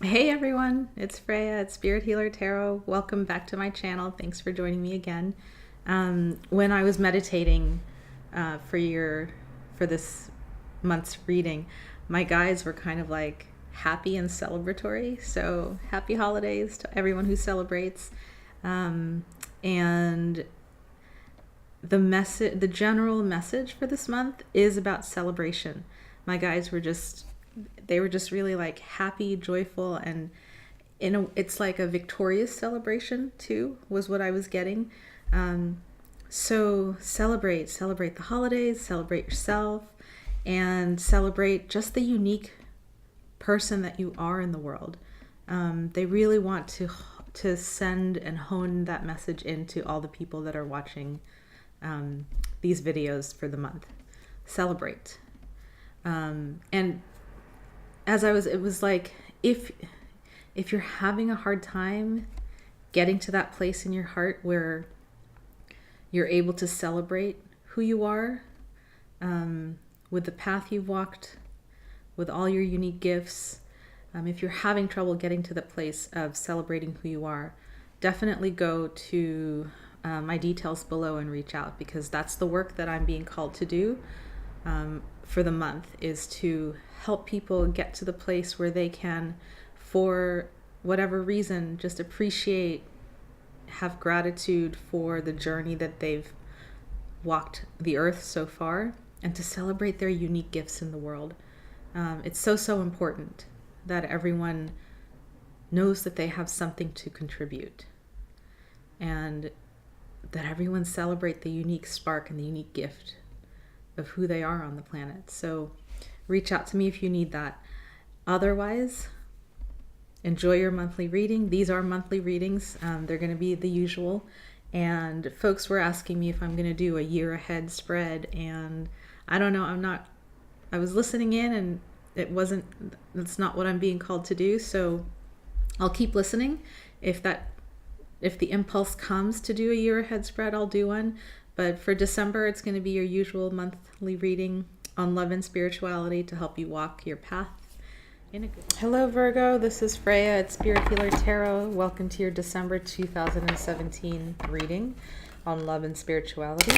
Hey everyone, it's Freya at Spirit Healer Tarot. Welcome back to my channel. Thanks for joining me again. When I was meditating for this month's reading, my guides were kind of like happy and celebratory. So happy holidays to everyone who celebrates. And the general message for this month is about celebration. My guides were just really like happy, joyful, and it's like a victorious celebration too, was what I was getting. So celebrate the holidays, celebrate yourself, and celebrate just the unique person that you are in the world. They really want to send and hone that message into all the people that are watching these videos for the month. Celebrate. And it was like, if you're having a hard time getting to that place in your heart where you're able to celebrate who you are, with the path you've walked, with all your unique gifts, if you're having trouble getting to the place of celebrating who you are, definitely go to my details below and reach out, because that's the work that I'm being called to do for the month, is to help people get to the place where they can, for whatever reason, just appreciate, have gratitude for the journey that they've walked the earth so far, and to celebrate their unique gifts in the world. It's so important that everyone knows that they have something to contribute, and that everyone celebrate the unique spark and the unique gift of who they are on the planet. So reach out to me if you need that. Otherwise, enjoy your monthly reading. These are monthly readings. They're going to be the usual. And folks were asking me if I'm going to do a year ahead spread. And I don't know. I was listening in, and that's not what I'm being called to do. So I'll keep listening. If the impulse comes to do a year ahead spread, I'll do one. But for December, it's going to be your usual monthly reading on love and spirituality to help you walk your path in a good way. Hello, Virgo. This is Freya at Spirit Healer Tarot. Welcome to your December 2017 reading on love and spirituality.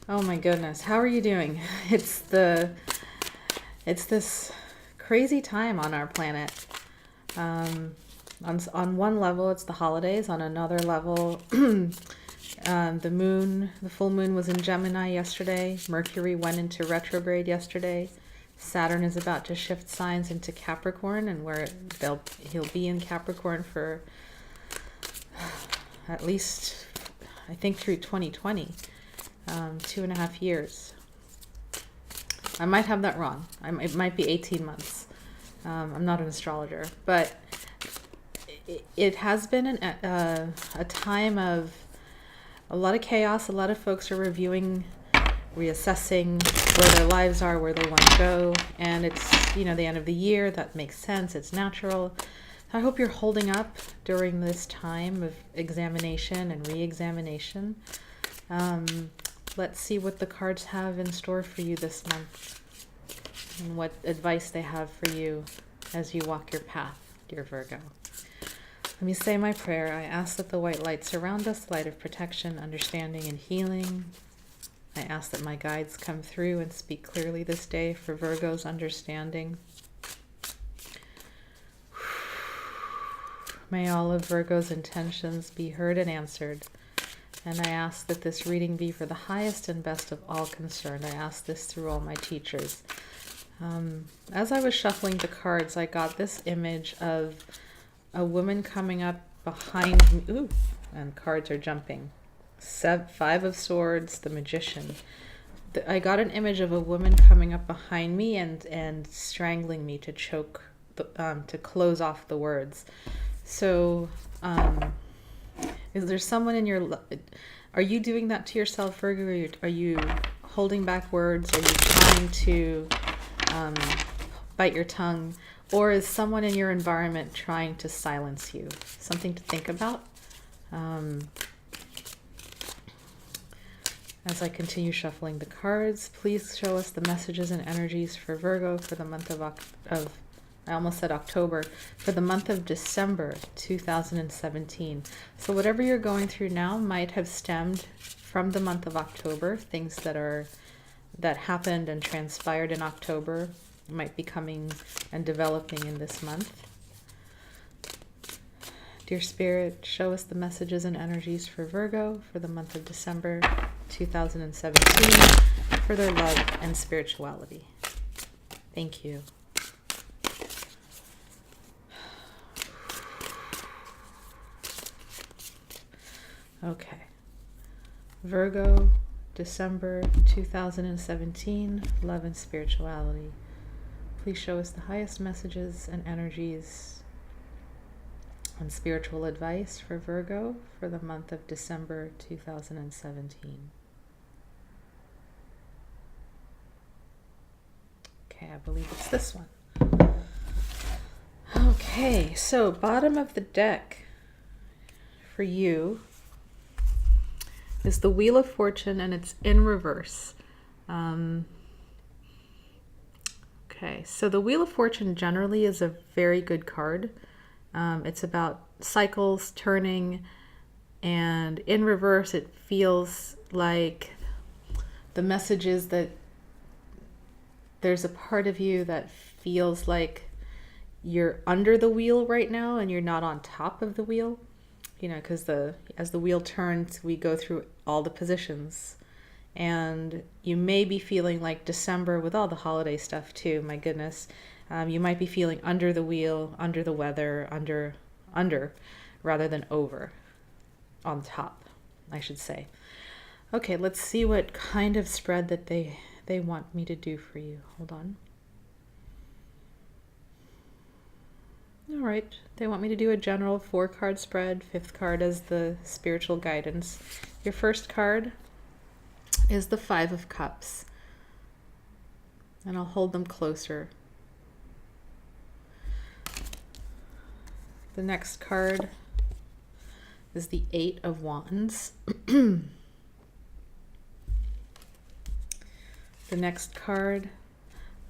Oh my goodness. How are you doing? It's this crazy time on our planet. On one level, it's the holidays. On another level, the full moon was in Gemini yesterday. Mercury went into retrograde yesterday. Saturn is about to shift signs into Capricorn, and he'll be in Capricorn for at least, I think, through 2020, 2.5 years. I might have that wrong. It might be 18 months. I'm not an astrologer, but it has been a time of a lot of chaos. A lot of folks are reviewing, reassessing where their lives are, where they want to go. And it's, the end of the year. That makes sense. It's natural. I hope you're holding up during this time of examination and re-examination. Let's see what the cards have in store for you this month, and what advice they have for you as you walk your path, dear Virgo. Let me say my prayer. I ask that the white light surround us, light of protection, understanding, and healing. I ask that my guides come through and speak clearly this day for Virgo's understanding. May all of Virgo's intentions be heard and answered. And I ask that this reading be for the highest and best of all concerned. I ask this through all my teachers. As I was shuffling the cards, I got this image of a woman coming up behind me. Ooh, and cards are jumping. 5 of Swords, the Magician. I got an image of a woman coming up behind me and strangling me to choke, to close off the words. So, is there someone in your... Are you doing that to yourself, Virgo? Are you holding back words? Are you trying to bite your tongue? Or is someone in your environment trying to silence you? Something to think about. As I continue shuffling the cards, please show us the messages and energies for Virgo for the month of I almost said October, for the month of December 2017. So whatever you're going through now might have stemmed from the month of October. Things that happened and transpired in October might be coming and developing in this month. Dear Spirit, show us the messages and energies for Virgo for the month of December 2017 for their love and spirituality. Thank you. Okay. Virgo, December 2017, love and spirituality. Please show us the highest messages and energies and spiritual advice for Virgo for the month of December 2017. Okay, I believe it's this one. Okay, so bottom of the deck for you is the Wheel of Fortune, and it's in reverse. Okay, so the Wheel of Fortune generally is a very good card. It's about cycles, turning, and in reverse it feels like the message is that there's a part of you that feels like you're under the wheel right now and you're not on top of the wheel. You know, because as the wheel turns, we go through all the positions. And you may be feeling like December with all the holiday stuff too, my goodness. You might be feeling under the wheel, under the weather, under, rather than over, on top, I should say. Okay, let's see what kind of spread that they want me to do for you. Hold on. All right, they want me to do a general 4-card spread, 5th card as the spiritual guidance. Your first card is the 5 of Cups, and I'll hold them closer. The next card is the 8 of Wands. The next card,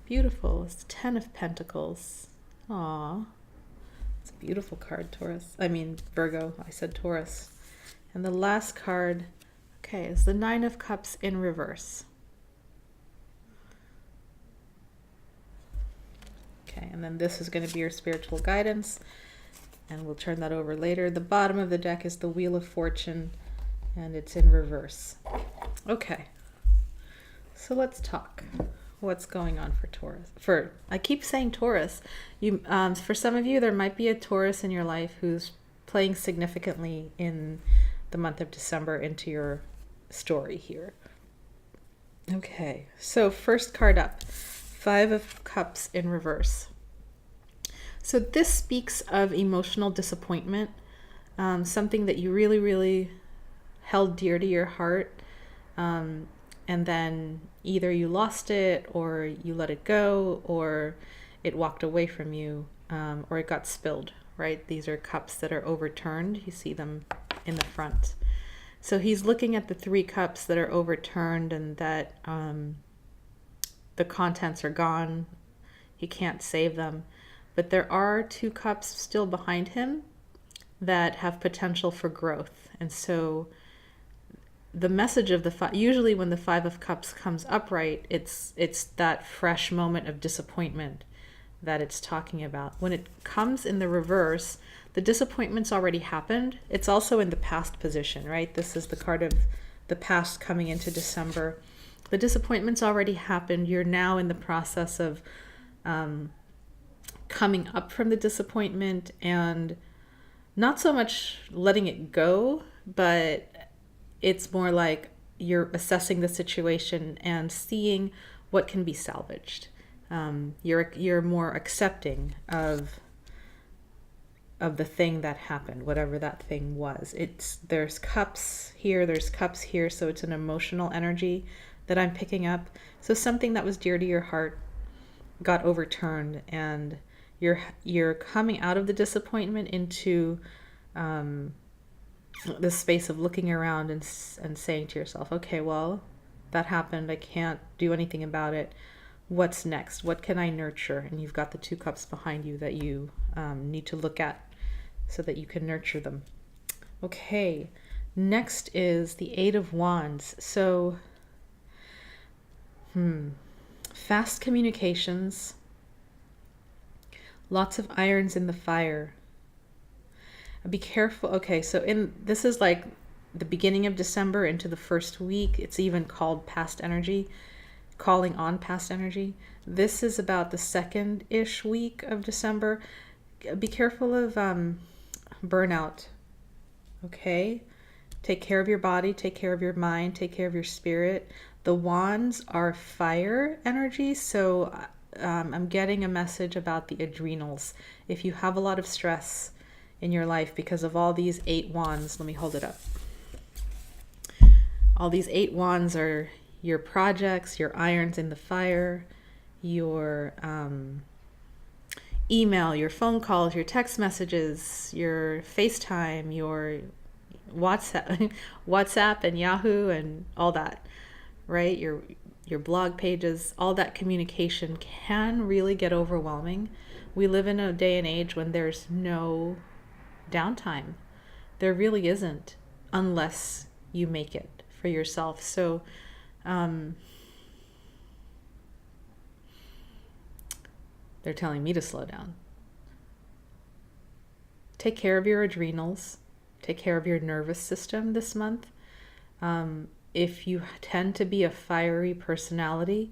beautiful, is the 10 of Pentacles. Aww. It's a beautiful card, Virgo. I said Taurus. And the last card, okay, is the 9 of Cups in reverse. Okay, and then this is going to be your spiritual guidance, and we'll turn that over later. The bottom of the deck is the Wheel of Fortune, and it's in reverse. Okay, so let's talk. What's going on for Taurus? I keep saying Taurus. For some of you, there might be a Taurus in your life who's playing significantly in the month of December into your story here. Okay, so first card up, 5 of Cups in reverse. So this speaks of emotional disappointment, something that you really, really held dear to your heart, and then either you lost it, or you let it go, or it walked away from you, or it got spilled, right? These are cups that are overturned. You see them in the front. So he's looking at the 3 cups that are overturned and that the contents are gone. He can't save them. But there are 2 cups still behind him that have potential for growth. And so the message of the usually when the 5 of Cups comes upright, it's that fresh moment of disappointment that it's talking about. When it comes in the reverse, the disappointment's already happened. It's also in the past position, right? This is the card of the past coming into December. The disappointment's already happened. You're now in the process of coming up from the disappointment and not so much letting it go, but it's more like you're assessing the situation and seeing what can be salvaged. You're more accepting of the thing that happened, whatever that thing was. There's cups here, there's cups here, so it's an emotional energy that I'm picking up. So something that was dear to your heart got overturned, and you're coming out of the disappointment into this space of looking around and saying to yourself, okay, well, that happened. I can't do anything about it. What's next? What can I nurture? And you've got the 2 cups behind you that you need to look at so that you can nurture them. Okay, next is the 8 of Wands. So, fast communications, lots of irons in the fire. Be careful. Okay, so this is like the beginning of December into the first week. It's even called past energy, calling on past energy. This is about the second-ish week of December. Be careful of burnout. Okay? Take care of your body, take care of your mind, take care of your spirit. The wands are fire energy, so I'm getting a message about the adrenals. If you have a lot of stress in your life because of all these 8 wands, let me hold it up. All these 8 wands are your projects, your irons in the fire, your email, your phone calls, your text messages, your FaceTime, your WhatsApp and Yahoo and all that, right? Your blog pages, all that communication can really get overwhelming. We live in a day and age when there's no downtime. There really isn't, unless you make it for yourself. So they're telling me to slow down. Take care of your adrenals. Take care of your nervous system this month. If you tend to be a fiery personality,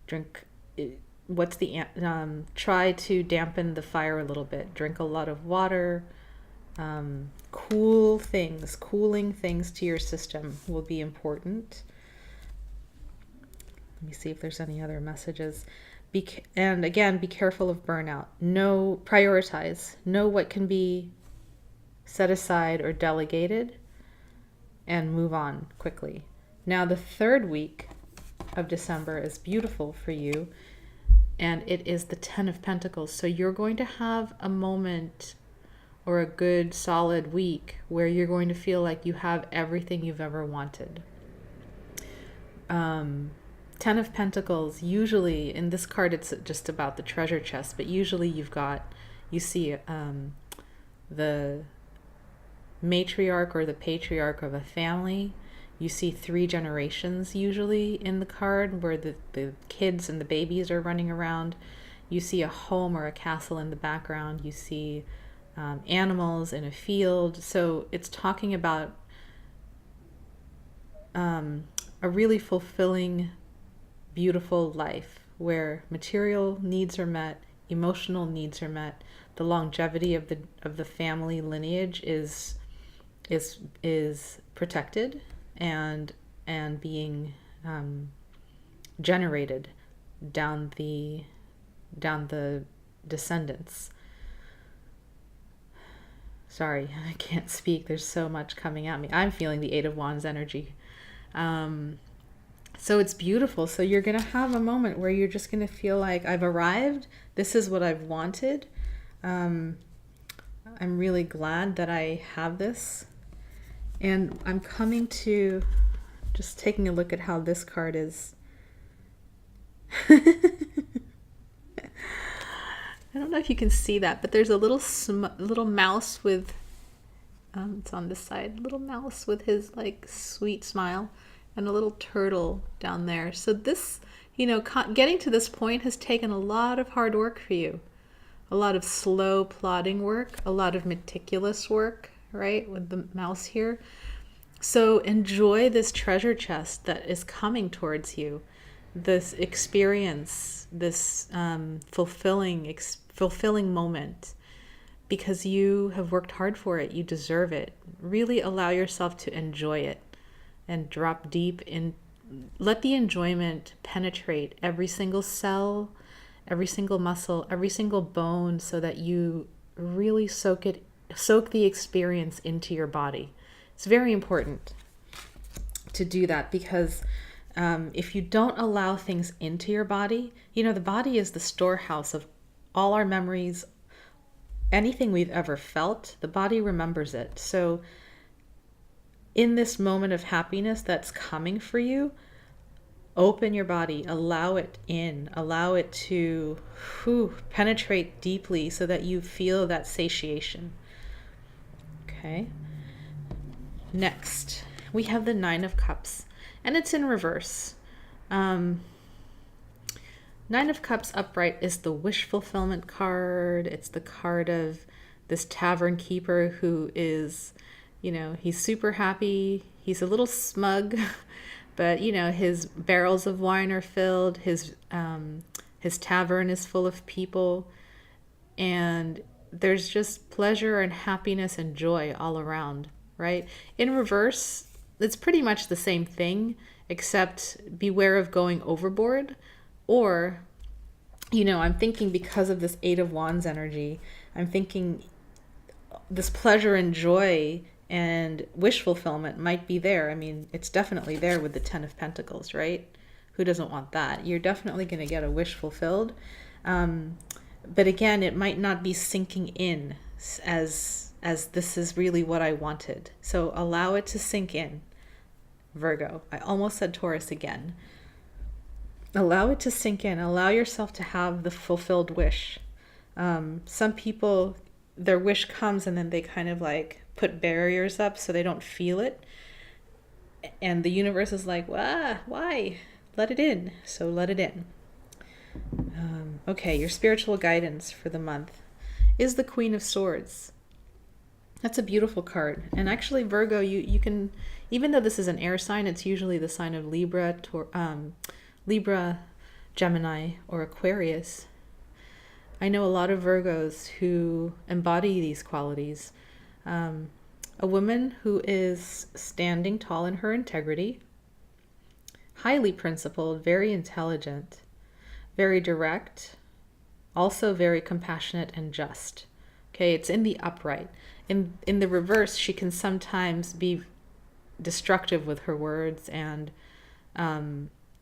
try to dampen the fire a little bit. Drink a lot of water. Cooling things to your system will be important. Let me see if there's any other messages. And again, be careful of burnout. Prioritize. Know what can be set aside or delegated, and move on quickly. Now, the third week of December is beautiful for you, and it is the 10 of Pentacles. So you're going to have a moment or a good solid week where you're going to feel like you have everything you've ever wanted. 10 of Pentacles, usually in this card it's just about the treasure chest, but usually you see the matriarch or the patriarch of a family. You see 3 generations usually in the card, where the kids and the babies are running around. You see a home or a castle in the background. You see animals in a field. So it's talking about a really fulfilling, beautiful life where material needs are met, emotional needs are met. The longevity of the family lineage is protected and being generated down the descendants. Sorry, I can't speak. There's so much coming at me. I'm feeling the 8 of Wands energy. So it's beautiful. So you're going to have a moment where you're just going to feel like, I've arrived. This is what I've wanted. I'm really glad that I have this. And I'm coming to just taking a look at how this card is. I don't know if you can see that, but there's a little mouse with, it's on this side, little mouse with his like sweet smile, and a little turtle down there. So this, getting to this point has taken a lot of hard work for you. A lot of slow plodding work, a lot of meticulous work, right? With the mouse here. So enjoy this treasure chest that is coming towards you. This experience, this fulfilling moment, because you have worked hard for it. You deserve it. Really allow yourself to enjoy it and drop deep in. Let the enjoyment penetrate every single cell, every single muscle, every single bone, so that you really soak the experience into your body. It's very important to do that, because if you don't allow things into your body, the body is the storehouse of all our memories. Anything we've ever felt, the body remembers it. So in this moment of happiness that's coming for you, open your body, allow it in, allow it to penetrate deeply so that you feel that satiation. Okay. Next, we have the Nine of Cups, and it's in reverse. Nine of Cups upright is the wish fulfillment card. It's the card of this tavern keeper who is, he's super happy. He's a little smug, but, his barrels of wine are filled. His tavern is full of people. And there's just pleasure and happiness and joy all around, right? In reverse, it's pretty much the same thing, except beware of going overboard. Or, I'm thinking because of this Eight of Wands energy, I'm thinking this pleasure and joy and wish fulfillment might be there. I mean, it's definitely there with the Ten of Pentacles, right? Who doesn't want that? You're definitely going to get a wish fulfilled. But again, it might not be sinking in as this is really what I wanted. So allow it to sink in, Virgo. I almost said Taurus again. Allow it to sink in. Allow yourself to have the fulfilled wish. Some people, their wish comes and then they kind of like put barriers up so they don't feel it. And the universe is like, why? Let it in. So let it in. Okay, your spiritual guidance for the month is the Queen of Swords. That's a beautiful card. And actually, Virgo, you can, even though this is an air sign, it's usually the sign of Libra, Gemini, or Aquarius. I know a lot of Virgos who embody these qualities. A woman who is standing tall in her integrity, highly principled, very intelligent, very direct, also very compassionate and just. Okay, it's in the upright. In the reverse, she can sometimes be destructive with her words and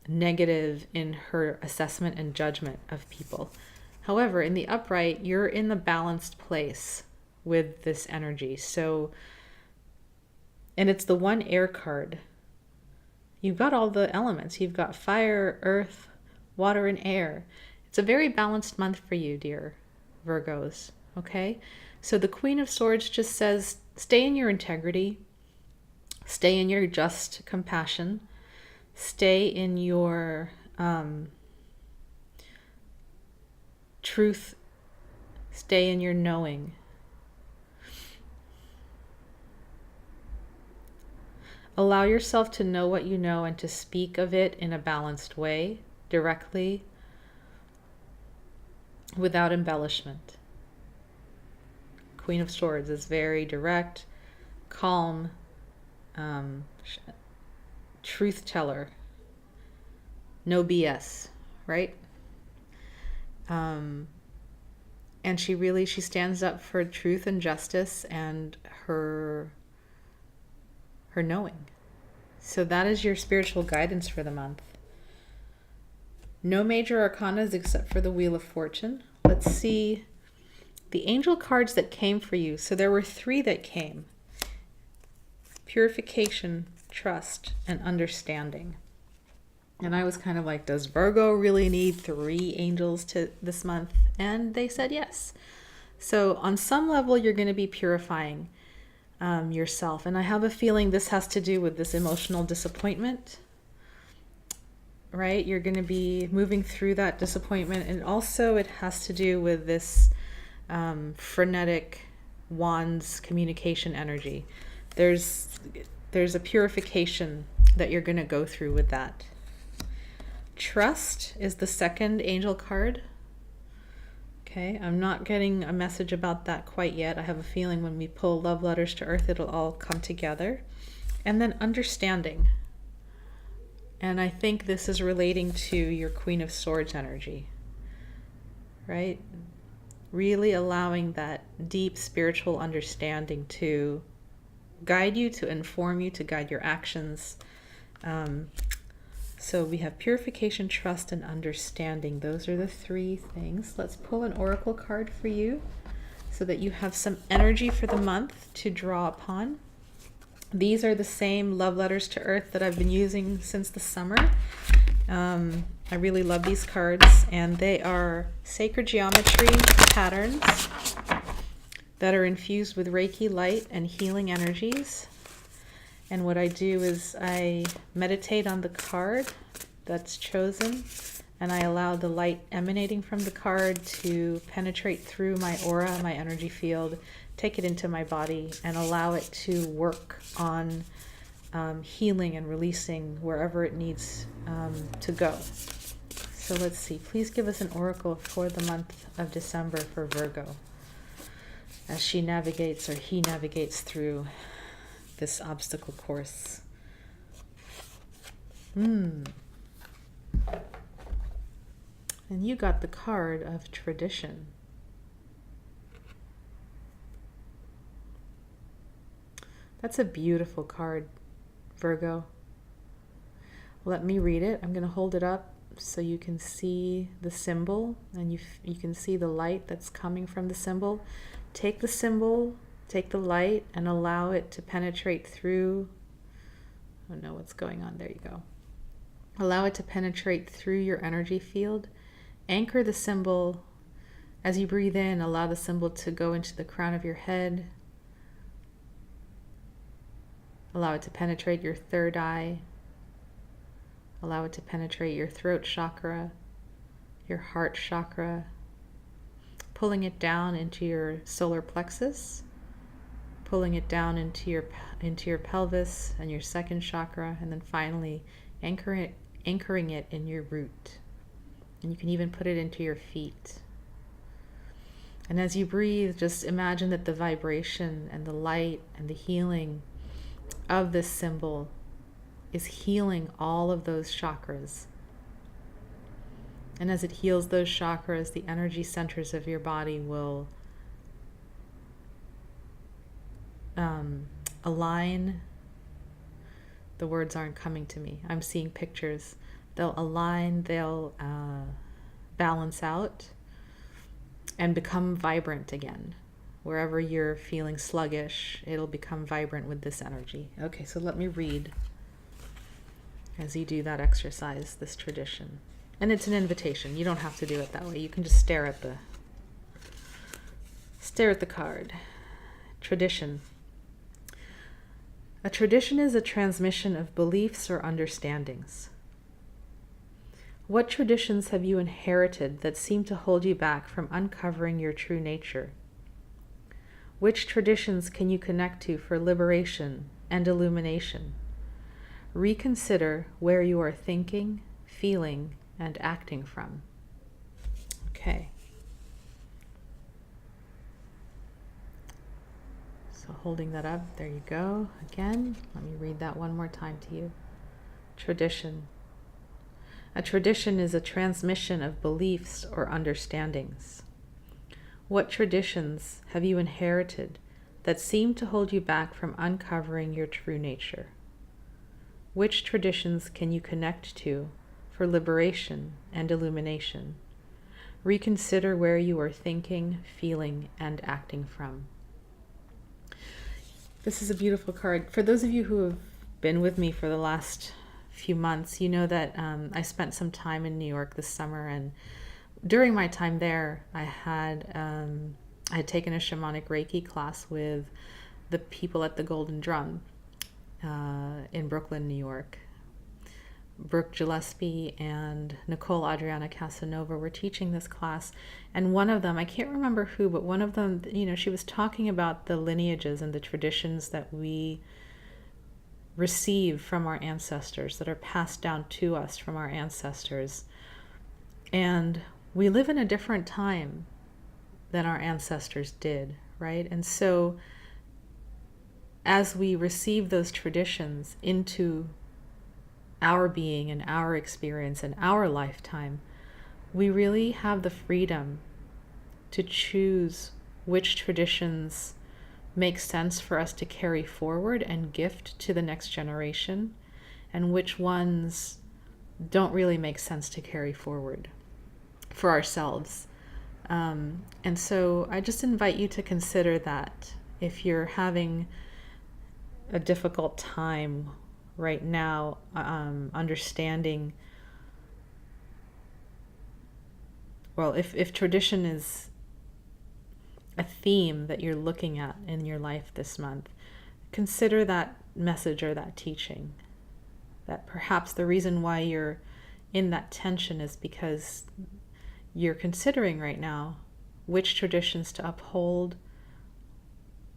negative in her assessment and judgment of people. However, in the upright, you're in the balanced place with this energy. So, and it's the one air card. You've got all the elements. You've got fire, earth, water, and air. It's a very balanced month for you, dear Virgos. Okay? So the Queen of Swords just says, stay in your integrity. Stay in your just compassion. Stay in your truth. Stay in your knowing. Allow yourself to know what you know and to speak of it in a balanced way, directly, without embellishment. Queen of Swords is very direct, calm, truth teller, no BS, right? And she stands up for truth and justice and her knowing. So that is your spiritual guidance for the month. No major arcanas except for the Wheel of Fortune. Let's see the angel cards that came for you. So there were 3 that came. Purification, trust, and understanding. And I was kind of like, does Virgo really need 3 angels to this month? And they said yes. So on some level, you're going to be purifying yourself. And I have a feeling this has to do with this emotional disappointment, right? You're going to be moving through that disappointment. And also it has to do with this frenetic wands communication energy. There's a purification that you're going to go through with that. Trust is the second angel card. Okay, I'm not getting a message about that quite yet. I have a feeling when we pull love letters to earth, it'll all come together. And then understanding. And I think this is relating to your Queen of Swords energy, right? Really allowing that deep spiritual understanding to guide you, to inform you, to guide your actions. So we have purification, trust, and understanding. Those are the 3 things. Let's pull an oracle card for you so that you have some energy for the month to draw upon. These are the same love letters to Earth that I've been using since the summer. I really love these cards, and they are sacred geometry patterns that are infused with Reiki light and healing energies. And what I do is I meditate on the card that's chosen, and I allow the light emanating from the card to penetrate through my aura, my energy field, take it into my body, and allow it to work on healing and releasing wherever it needs to go. So let's see. Please give us an oracle for the month of December for Virgo as she navigates, or he navigates, through this obstacle course. And you got the card of tradition. That's a beautiful card, Virgo. Let me read it. I'm going to hold it up so you can see the symbol, and you can see the light that's coming from the symbol. Take the symbol, take the light, and allow it to penetrate through. I don't know what's going on. There you go. Allow it to penetrate through your energy field. Anchor the symbol. As you breathe in, allow the symbol to go into the crown of your head. Allow it to penetrate your third eye. Allow it to penetrate your throat chakra, your heart chakra, pulling it down into your solar plexus, pulling it down into your pelvis and your second chakra, and then finally anchoring it in your root. And you can even put it into your feet. And as you breathe, just imagine that the vibration and the light and the healing of this symbol is healing all of those chakras. And as it heals those chakras, the energy centers of your body will align. The words aren't coming to me. I'm seeing pictures. They'll align, they'll balance out, and become vibrant again. Wherever you're feeling sluggish, it'll become vibrant with this energy. Okay, so let me read as you do that exercise, this tradition. And it's an invitation. You don't have to do it that way. You can just stare at the card. Tradition. A tradition is a transmission of beliefs or understandings. What traditions have you inherited that seem to hold you back from uncovering your true nature? Which traditions can you connect to for liberation and illumination? Reconsider where you are thinking, feeling, and acting from. Okay. So holding that up, there you go. Again, let me read that one more time to you. Tradition. A tradition is a transmission of beliefs or understandings. What traditions have you inherited that seem to hold you back from uncovering your true nature? Which traditions can you connect to for liberation and illumination? Reconsider where you are thinking, feeling, and acting from. This is a beautiful card. For those of you who have been with me for the last few months, you know that I spent some time in New York this summer, and during my time there, I had taken a shamanic Reiki class with the people at the Golden Drum in Brooklyn, New York. Brooke Gillespie and Nicole, Adriana, Casanova were teaching this class, and one of them, I can't remember who, but one of them, she was talking about the lineages and the traditions that we receive from our ancestors, that are passed down to us from our ancestors. And we live in a different time than our ancestors did, right? And so as we receive those traditions into our being and our experience and our lifetime, we really have the freedom to choose which traditions make sense for us to carry forward and gift to the next generation, and which ones don't really make sense to carry forward for ourselves. And so I just invite you to consider that if you're having a difficult time right now, understanding, well, if tradition is a theme that you're looking at in your life this month, consider that message or that teaching. That perhaps the reason why you're in that tension is because you're considering right now which traditions to uphold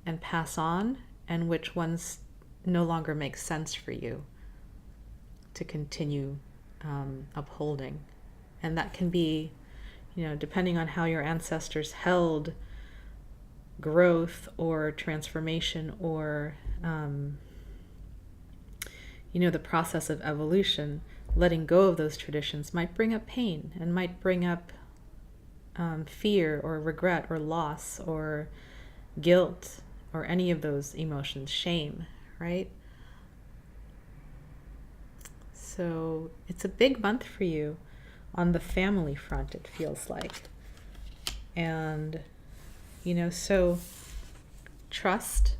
and pass on, and which ones no longer make sense for you to continue upholding. And that can be, depending on how your ancestors held growth or transformation or the process of evolution. Letting go of those traditions might bring up pain and might bring up fear or regret or loss or guilt or any of those emotions, shame, right? So it's a big month for you on the family front, it feels like. And so trust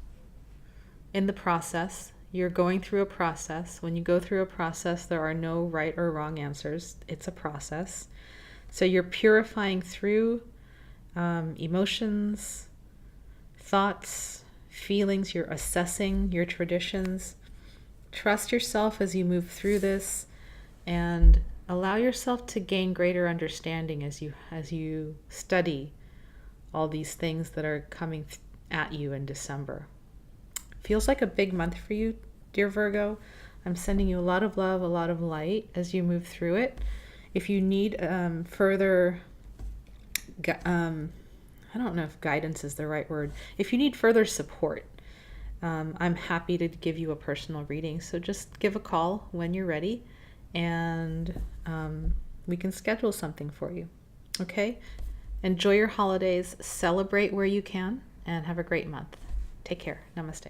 in the process. You're going through a process. When you go through a process, there are no right or wrong answers. It's a process. So you're purifying through emotions, thoughts, feelings. You're assessing your traditions. Trust yourself as you move through this, and allow yourself to gain greater understanding as you study all these things that are coming at you in December. Feels like a big month for you, dear Virgo. I'm sending you a lot of love, a lot of light as you move through it. If you need further, I don't know if guidance is the right word. If you need further support, I'm happy to give you a personal reading. So just give a call when you're ready, and we can schedule something for you. Okay? Enjoy your holidays, celebrate where you can, and have a great month. Take care. Namaste.